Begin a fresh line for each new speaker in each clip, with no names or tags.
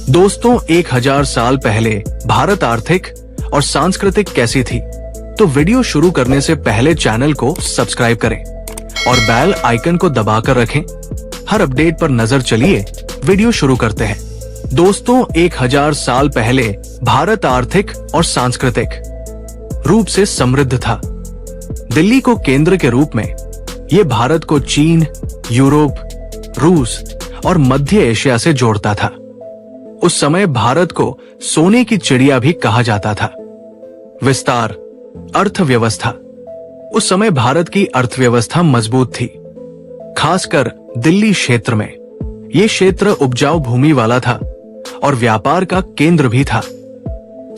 दोस्तों, 1000 साल पहले भारत आर्थिक और सांस्कृतिक कैसी थी? तो वीडियो शुरू करने से पहले चैनल को सब्सक्राइब करें और बेल आइकन को दबाकर रखें। हर अपडेट पर नजर चलिए, वीडियो शुरू करते हैं। दोस्तों, 1000 साल पहले भारत आर्थिक और सांस्कृतिक रूप से समृद्ध था। दिल्ली को केंद्र के रूप में यह भारत को चीन, यूरोप, रूस और मध्य एशिया से जोड़ता था। उस समय भारत को सोने की चिड़िया भी कहा जाता था। विस्तार, अर्थव्यवस्था। उस समय भारत की अर्थव्यवस्था मजबूत थी, खासकर दिल्ली क्षेत्र में। यह क्षेत्र उपजाऊ भूमि वाला था और व्यापार का केंद्र भी था।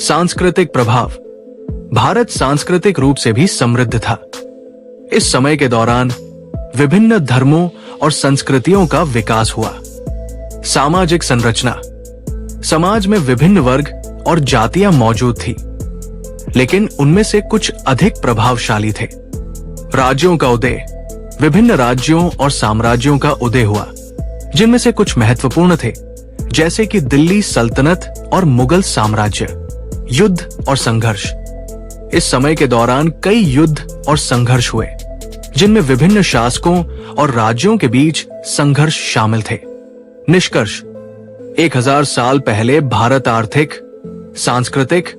सांस्कृतिक प्रभाव। भारत सांस्कृतिक रूप से भी समृद्ध था। इस समय के दौरान विभिन्न धर्मों और संस्कृतियों का विकास हुआ। सामाजिक संरचना। समाज में विभिन्न वर्ग और जातियां मौजूद थी, लेकिन उनमें से कुछ अधिक प्रभावशाली थे। राज्यों का उदय। विभिन्न राज्यों और साम्राज्यों का उदय हुआ, जिनमें से कुछ महत्वपूर्ण थे, जैसे कि दिल्ली सल्तनत और मुगल साम्राज्य। युद्ध और संघर्ष। इस समय के दौरान कई युद्ध और संघर्ष हुए, जिनमें विभिन्न शासकों और राज्यों के बीच संघर्ष शामिल थे। निष्कर्ष। 1000 साल पहले भारत आर्थिक, सांस्कृतिक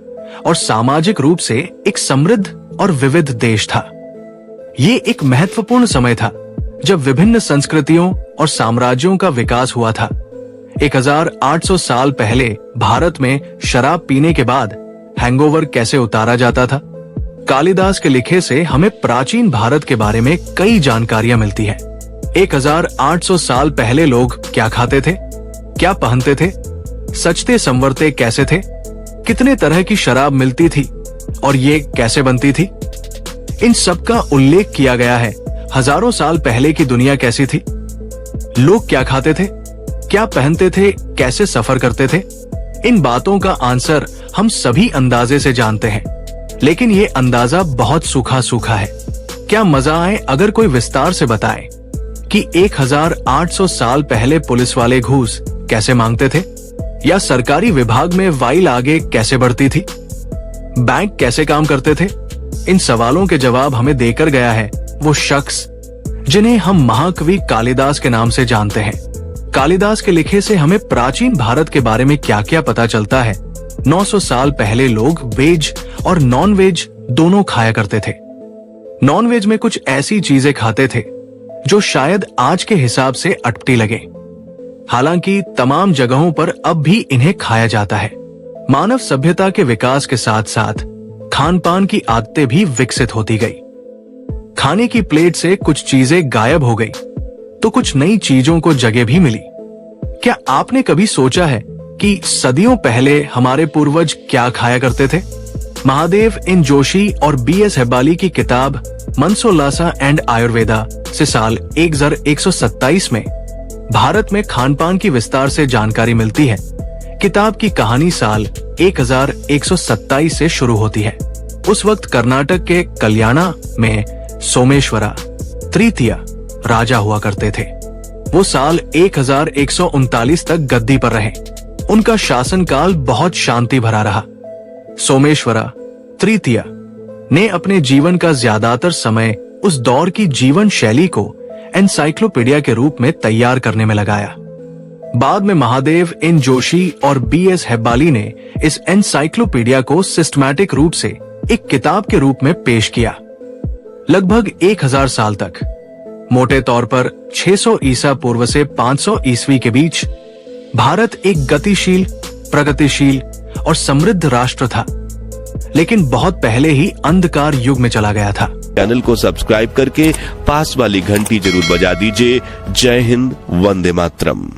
और सामाजिक रूप से एक समृद्ध और विविध देश था। ये एक महत्वपूर्ण समय था जब विभिन्न संस्कृतियों और साम्राज्यों का विकास हुआ था। 1800 साल पहले भारत में शराब पीने के बाद हैंगओवर कैसे उतारा जाता था? कालिदास के लिखे से हमें प्राचीन भारत के बारे में कई जानकारियां मिलती है। 1800 साल पहले लोग क्या खाते थे, क्या पहनते थे, सजते संवरते कैसे थे, कितने तरह की शराब मिलती थी और ये कैसे बनती थी, इन सब का उल्लेख किया गया है। हजारों साल पहले की दुनिया कैसी थी, लोग क्या खाते थे, क्या पहनते थे, कैसे सफर करते थे, इन बातों का आंसर हम सभी अंदाजे से जानते हैं, लेकिन ये अंदाजा बहुत सूखा सूखा है। क्या मजा आए अगर कोई विस्तार से बताए कि 1800 साल पहले पुलिस वाले घूस कैसे मांगते थे, या सरकारी विभाग में वाइल आगे कैसे बढ़ती थी, बैंक कैसे काम करते थे? इन सवालों के जवाब हमें देकर गया है वो शख्स जिन्हें हम महाकवि कालिदास के नाम से जानते हैं। कालिदास के लिखे से हमें प्राचीन भारत के बारे में क्या क्या पता चलता है। 900 साल पहले लोग वेज और नॉन वेज दोनों खाया करते थे। नॉन वेज में कुछ ऐसी चीजें खाते थे जो शायद आज के हिसाब से अटपटी लगे, हालांकि तमाम जगहों पर अब भी इन्हें खाया जाता है। मानव सभ्यता के विकास के साथ साथ खान पान की आदतें भी विकसित होती गई। खाने की प्लेट से कुछ चीजें गायब हो गई तो कुछ नई चीजों को जगह भी मिली। क्या आपने कभी सोचा है कि सदियों पहले हमारे पूर्वज क्या खाया करते थे? महादेव एन जोशी और BS हेब्बाली की किताब मनसोलासा एंड आयुर्वेदा से साल 1127 में भारत में खानपान की विस्तार से जानकारी मिलती है। किताब की कहानी साल 1127 से शुरू होती है। उस वक्त कर्नाटक के कल्याणा में सोमेश्वरा तृतीय राजा हुआ करते थे। वो साल 1139 तक गद्दी पर रहे। उनका शासनकाल बहुत शांति भरा रहा। सोमेश्वरा तृतीय ने अपने जीवन का ज्यादातर समय उस दौर की जीवन शैली को एनसाइक्लोपीडिया के रूप में तैयार करने में लगाया। बाद में महादेव एन जोशी और BS हेब्बाली ने इस एनसाइक्लोपीडिया को सिस्टमैटिक रूप से एक किताब के रूप में पेश किया। लगभग 1000 साल तक, मोटे तौर पर 600 ईसा पूर्व से 500 ईस्वी के बीच, भारत एक गतिशील, प्रगतिशील और समृद्ध राष्ट्र था, लेकिन बहुत पहले ही अंधकार युग में चला गया था।
चैनल को सब्सक्राइब करके पास वाली घंटी जरूर बजा दीजिए। जय हिंद, वंदे मातरम।